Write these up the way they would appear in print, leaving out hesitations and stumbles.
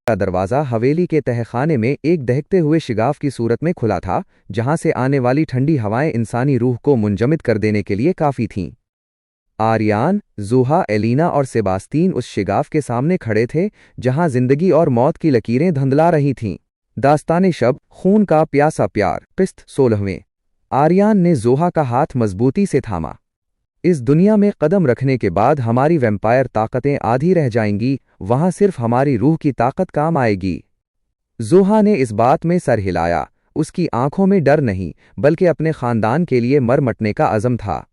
का दरवाज़ा हवेली के तहखाने में एक दहकते हुए शिगाफ की सूरत में खुला था, जहां से आने वाली ठंडी हवाएं इंसानी रूह को मुंजमद कर देने के लिए काफ़ी थीं। आर्यान, ज़ुहा, एलिना और सेबास्तीन उस शिगाफ के सामने खड़े थे, जहां जिंदगी और मौत की लकीरें धुंधला रही थीं। दास्ताने शब, खून का प्यासा प्यार, किस्त 16वें। आर्यान ने ज़ुहा का हाथ मजबूती से थामा। इस दुनिया में कदम रखने के बाद हमारी वैम्पायर ताकतें आधी रह जाएंगी, वहां सिर्फ हमारी रूह की ताकत काम आएगी। ज़ुहा ने इस बात में सर हिलाया। उसकी आंखों में डर नहीं, बल्कि अपने खानदान के लिए मर मटने का अज़म था।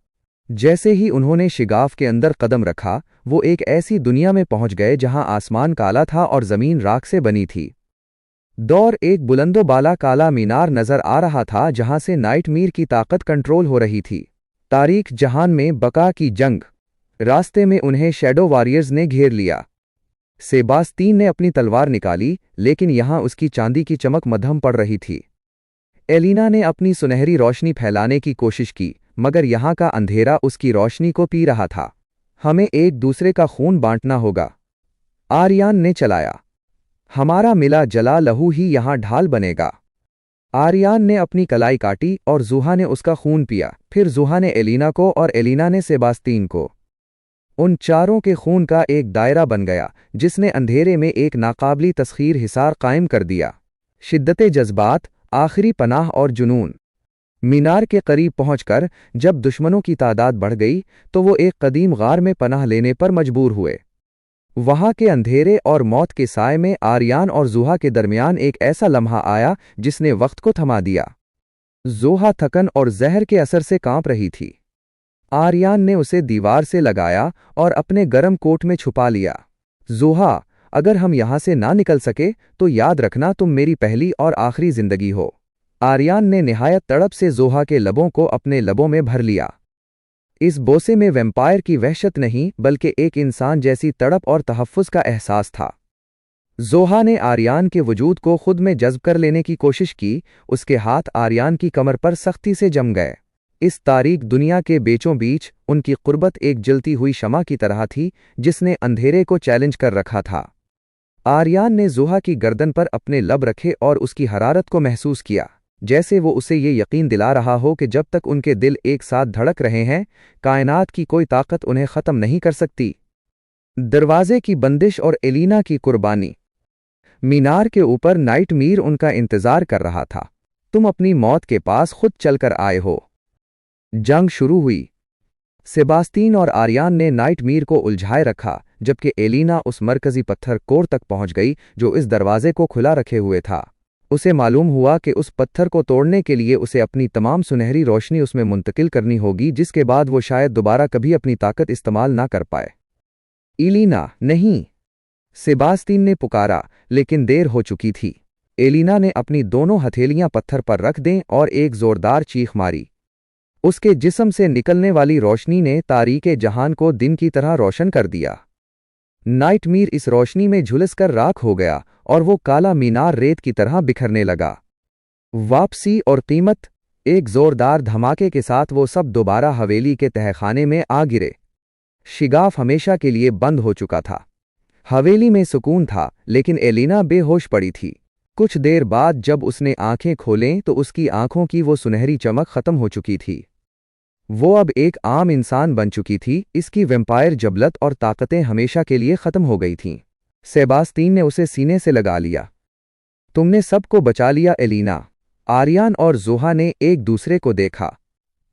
जैसे ही उन्होंने शिगाफ के अंदर कदम रखा, वो एक ऐसी दुनिया में पहुंच गए जहां आसमान काला था और जमीन राख से बनी थी। दौर एक बुलंदोबाला काला मीनार नजर आ रहा था, जहां से नाइटमीर की ताकत कंट्रोल हो रही थी। तारीख जहान में बका की जंग। रास्ते में उन्हें शैडो वॉरियर्स ने घेर लिया। सेबास्तीन ने अपनी तलवार निकाली, लेकिन यहां उसकी चांदी की चमक मध्यम पड़ रही थी। एलिना ने अपनी सुनहरी रोशनी फैलाने की कोशिश की, मगर यहां का अंधेरा उसकी रोशनी को पी रहा था। हमें एक दूसरे का खून बांटना होगा, आर्यान ने चलाया। हमारा मिला जला लहू ही यहां ढाल बनेगा। आर्यान ने अपनी कलाई काटी और ज़ुहा ने उसका खून पिया। फिर ज़ुहा ने एलिना को और एलिना ने सेबास्तीन को। उन चारों के खून का एक दायरा बन गया, जिसने अंधेरे में एक नाकाबिल तस्खीर हिसार कायम कर दिया। शिद्दते जज्बात, आखिरी पनाह और जुनून। मीनार के करीब पहुंचकर जब दुश्मनों की तादाद बढ़ गई, तो वो एक कदीम गार में पनाह लेने पर मजबूर हुए। वहां के अंधेरे और मौत के साए में आर्यान और ज़ुहा के दरमियान एक ऐसा लम्हा आया जिसने वक्त को थमा दिया। ज़ुहा थकन और जहर के असर से कांप रही थी। आर्यान ने उसे दीवार से लगाया और अपने गर्म कोट में छुपा लिया। ज़ुहा, अगर हम यहां से ना निकल सके तो याद रखना तुम मेरी पहली और आखिरी जिंदगी हो। आर्यान ने निहायत तड़प से ज़ुहा के लबों को अपने लबों में भर लिया। इस बोसे में वैम्पायर की वहशत नहीं, बल्कि एक इंसान जैसी तड़प और तहफ़्फ़ुज़ का एहसास था। ज़ुहा ने आर्यान के वजूद को खुद में जज़्ब कर लेने की कोशिश की। उसके हाथ आर्यान की कमर पर सख्ती से जम गए। इस तारीक दुनिया के बीचों बीच उनकी कुर्बत एक जलती हुई शमा की तरह थी, जिसने अंधेरे को चैलेंज कर रखा था। आर्यान ने ज़ुहा की गर्दन पर अपने लब रखे और उसकी हरारत को महसूस किया, जैसे वो उसे ये यकीन दिला रहा हो कि जब तक उनके दिल एक साथ धड़क रहे हैं, कायनात की कोई ताकत उन्हें ख़त्म नहीं कर सकती। दरवाजे की बंदिश और एलिना की कुर्बानी। मीनार के ऊपर नाइटमीर उनका इंतजार कर रहा था। तुम अपनी मौत के पास खुद चलकर आए हो। जंग शुरू हुई। सेबास्तीन और आर्यान ने नाइटमीर को उलझाए रखा, जबकि एलिना उस मरकजी पत्थर कोर तक पहुंच गई जो इस दरवाजे को खुला रखे हुए था। उसे मालूम हुआ कि उस पत्थर को तोड़ने के लिए उसे अपनी तमाम सुनहरी रोशनी उसमें मुंतकिल करनी होगी, जिसके बाद वो शायद दोबारा कभी अपनी ताकत इस्तेमाल ना कर पाए। एलिना, नहीं, सेबास्तीन ने पुकारा, लेकिन देर हो चुकी थी। एलिना ने अपनी दोनों हथेलियां पत्थर पर रख दें और एक जोरदार चीख मारी। उसके जिस्म से निकलने वाली रोशनी ने तारीके जहान को दिन की तरह रोशन कर दिया। नाइटमीर इस रोशनी में झुलसकर राख हो गया और वो काला मीनार रेत की तरह बिखरने लगा। वापसी और कीमत। एक जोरदार धमाके के साथ वो सब दोबारा हवेली के तहखाने में आ गिरे। शिगाफ हमेशा के लिए बंद हो चुका था। हवेली में सुकून था, लेकिन एलिना बेहोश पड़ी थी। कुछ देर बाद जब उसने आंखें खोलें तो उसकी आंखों की वो सुनहरी चमक खत्म हो चुकी थी। वो अब एक आम इंसान बन चुकी थी। इसकी वैम्पायर जबलत और ताकतें हमेशा के लिए खत्म हो गई थीं। सेबास्तीन ने उसे सीने से लगा लिया। तुमने सबको बचा लिया एलिना। आर्यान और ज़ुहा ने एक दूसरे को देखा।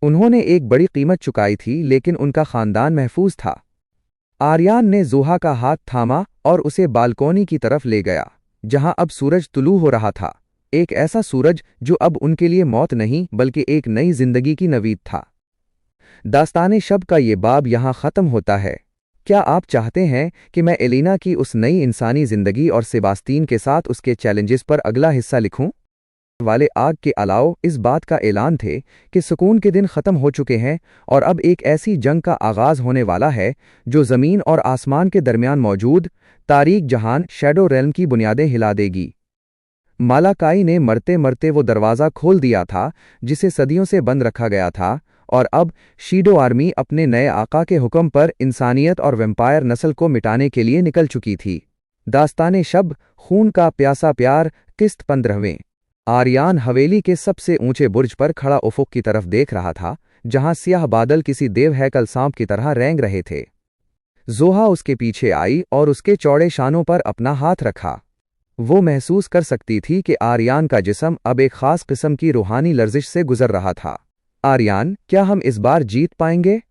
उन्होंने एक बड़ी कीमत चुकाई थी, लेकिन उनका खानदान महफूज था। आर्यान ने ज़ुहा का हाथ थामा और उसे बालकोनी की तरफ ले गया, जहां अब सूरज तुलू हो रहा था। एक ऐसा सूरज जो अब उनके लिए मौत नहीं, बल्कि एक नई जिंदगी की नवीद था। दास्ताने शब का ये बाब यहाँ ख़त्म होता है। क्या आप चाहते हैं कि मैं एलिना की उस नई इंसानी ज़िंदगी और सेबास्तीन के साथ उसके चैलेंजेस पर अगला हिस्सा लिखूं? वाले आग के अलाव इस बात का ऐलान थे कि सुकून के दिन ख़त्म हो चुके हैं और अब एक ऐसी जंग का आगाज़ होने वाला है जो ज़मीन और आसमान के दरमियान मौजूद तारीक जहान शैडो रेल्म की बुनियादें हिला देगी। मालाकाई ने मरते मरते वो दरवाज़ा खोल दिया था जिसे सदियों से बंद रखा गया था, और अब शीडो आर्मी अपने नए आका के हुक्म पर इंसानियत और वैम्पायर नस्ल को मिटाने के लिए निकल चुकी थी। दास्ताने शब, खून का प्यासा प्यार, किस्त 15वें। आर्यान हवेली के सबसे ऊंचे बुर्ज पर खड़ा उफुक की तरफ देख रहा था, जहां स्याह बादल किसी देव हैकल सांप की तरह रेंग रहे थे। जोहा उसके पीछे आई और उसके चौड़े शानों पर अपना हाथ रखा। वो महसूस कर सकती थी कि आर्यान का जिस्म अब एक खास किस्म की रूहानी लर्जिश से गुजर रहा था। आर्यान, क्या हम इस बार जीत पाएंगे?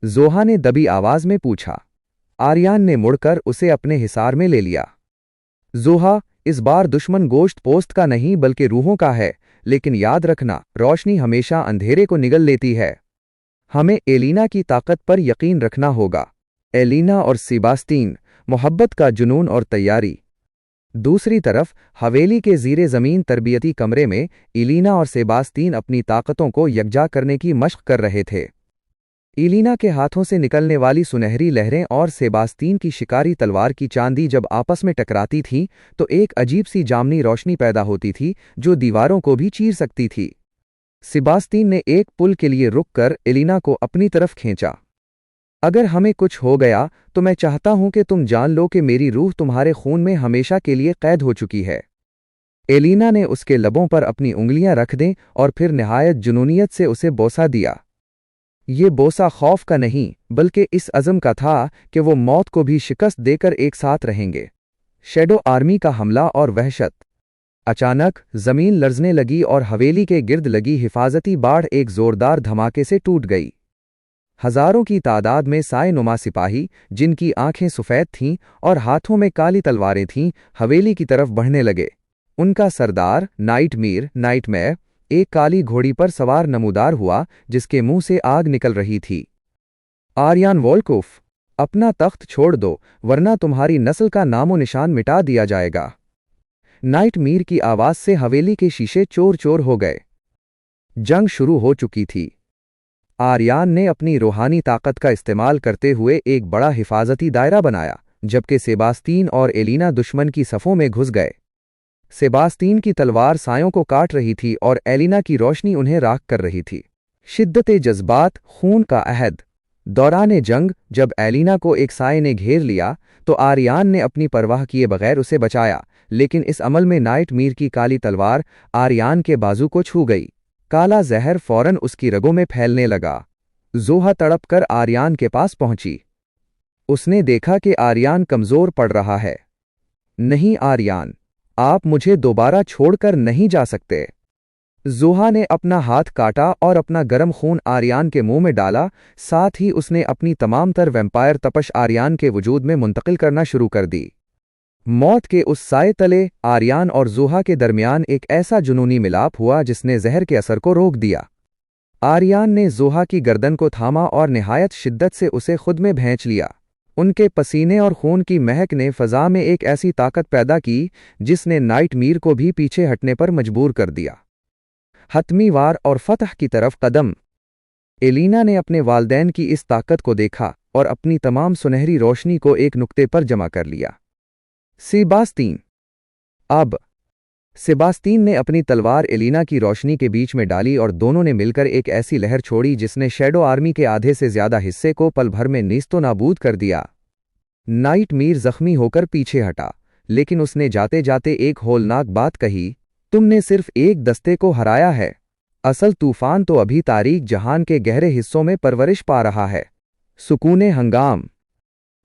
जोहा ने दबी आवाज में पूछा। आर्यान ने मुड़कर उसे अपने हिसार में ले लिया। जोहा, इस बार दुश्मन गोश्त पोस्त का नहीं बल्कि रूहों का है, लेकिन याद रखना, रोशनी हमेशा अंधेरे को निगल लेती है। हमें एलिना की ताकत पर यकीन रखना होगा। एलिना और सेबास्तीन, मोहब्बत का जुनून और तैयारी। दूसरी तरफ हवेली के ज़ीरे ज़मीन तरबियती कमरे में एलिना और सेबास्तीन अपनी ताकतों को यकजा करने की मश्क कर रहे थे। एलिना के हाथों से निकलने वाली सुनहरी लहरें और सेबास्तीन की शिकारी तलवार की चांदी जब आपस में टकराती थीं तो एक अजीब सी जामनी रोशनी पैदा होती थी जो दीवारों को भी चीर सकती थी। सेबास्तीन ने एक पुल के लिए रुककर एलिना को अपनी तरफ खींचा। अगर हमें कुछ हो गया तो मैं चाहता हूं कि तुम जान लो कि मेरी रूह तुम्हारे खून में हमेशा के लिए कैद हो चुकी है। एलिना ने उसके लबों पर अपनी उंगलियां रख दें और फिर निहायत जुनूनियत से उसे बोसा दिया। ये बोसा खौफ का नहीं बल्कि इस अज़म का था कि वो मौत को भी शिकस्त देकर एक साथ रहेंगे। शैडो आर्मी का हमला और वहशत। अचानक जमीन लर्जने लगी और हवेली के गिर्द लगी हिफाजती बाढ़ एक जोरदार धमाके से टूट गई। हजारों की तादाद में साए नुमा सिपाही, जिनकी आंखें सफ़ेद थीं और हाथों में काली तलवारें थीं, हवेली की तरफ बढ़ने लगे। उनका सरदार नाइटमेयर एक काली घोड़ी पर सवार नमूदार हुआ जिसके मुंह से आग निकल रही थी। आर्यान वोल्कोफ, अपना तख्त छोड़ दो वरना तुम्हारी नस्ल का नामो निशान मिटा दिया जाएगा। नाइटमेयर की आवाज से हवेली के शीशे चोर चोर हो गए। जंग शुरू हो चुकी थी। आर्यान ने अपनी रूहानी ताकत का इस्तेमाल करते हुए एक बड़ा हिफाजती दायरा बनाया, जबकि सेबास्तीन और एलिना दुश्मन की सफ़ों में घुस गए। सेबास्तीन की तलवार सायों को काट रही थी और एलिना की रोशनी उन्हें राख कर रही थी। शिद्दत जज्बात, खून का अहद। दौरान जंग जब एलिना को एक साये ने घेर लिया तो आर्यान ने अपनी परवाह किए बगैर उसे बचाया, लेकिन इस अमल में नाइटमेयर की काली तलवार आर्यान के बाजू को छू गई। काला जहर फौरन उसकी रगों में फैलने लगा। जोहा तड़प कर आर्यान के पास पहुंची। उसने देखा कि आर्यान कमजोर पड़ रहा है। नहीं आर्यान, आप मुझे दोबारा छोड़कर नहीं जा सकते। जोहा ने अपना हाथ काटा और अपना गर्म खून आर्यान के मुंह में डाला, साथ ही उसने अपनी तमाम तर वैम्पायर तपश आर्यान के वजूद में मुंतकिल करना शुरू कर दी। मौत के उस साए तले आर्यान और जोहा के दरमियान एक ऐसा जुनूनी मिलाप हुआ जिसने जहर के असर को रोक दिया। आर्यान ने जोहा की गर्दन को थामा और निहायत शिद्दत से उसे खुद में भैंच लिया। उनके पसीने और खून की महक ने फ़ज़ा में एक ऐसी ताकत पैदा की जिसने नाइटमेयर को भी पीछे हटने पर मजबूर कर दिया। हतमी वार और फतह की तरफ कदम। एलिना ने अपने वालदैन की इस ताकत को देखा और अपनी तमाम सुनहरी रोशनी को एक नुक्ते पर जमा कर लिया। सेबास्तीन। अब सेबास्तीन ने अपनी तलवार एलिना की रोशनी के बीच में डाली और दोनों ने मिलकर एक ऐसी लहर छोड़ी जिसने शैडो आर्मी के आधे से ज्यादा हिस्से को पल भर में नीस्तो नाबूद कर दिया। नाइटमेयर जख्मी होकर पीछे हटा, लेकिन उसने जाते जाते एक होलनाक बात कही, तुमने सिर्फ एक दस्ते को हराया है। असल तूफान तो अभी तारीख जहान के गहरे हिस्सों में परवरिश पा रहा है। सुकूने हंगाम।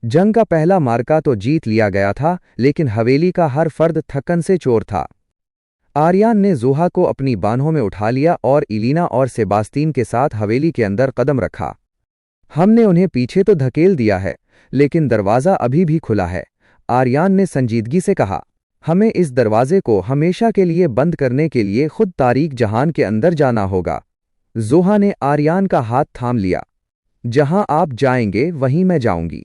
जंग का पहला मार्का तो जीत लिया गया था, लेकिन हवेली का हर फर्द थकन से चोर था। आर्यान ने जोहा को अपनी बाहों में उठा लिया और एलिना और सेबास्तीन के साथ हवेली के अंदर कदम रखा। हमने उन्हें पीछे तो धकेल दिया है, लेकिन दरवाज़ा अभी भी खुला है। आर्यान ने संजीदगी से कहा, हमें इस दरवाजे को हमेशा के लिए बंद करने के लिए खुद तारीख जहान के अंदर जाना होगा। जोहा ने आर्यान का हाथ थाम लिया। जहां आप जाएंगे वहीं मैं जाऊंगी।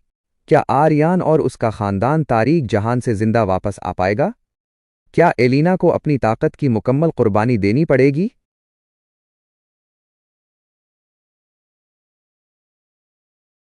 क्या आर्यान और उसका खानदान तारीख जहान से जिंदा वापस आ पाएगा? क्या एलिना को अपनी ताकत की मुकम्मल कुर्बानी देनी पड़ेगी?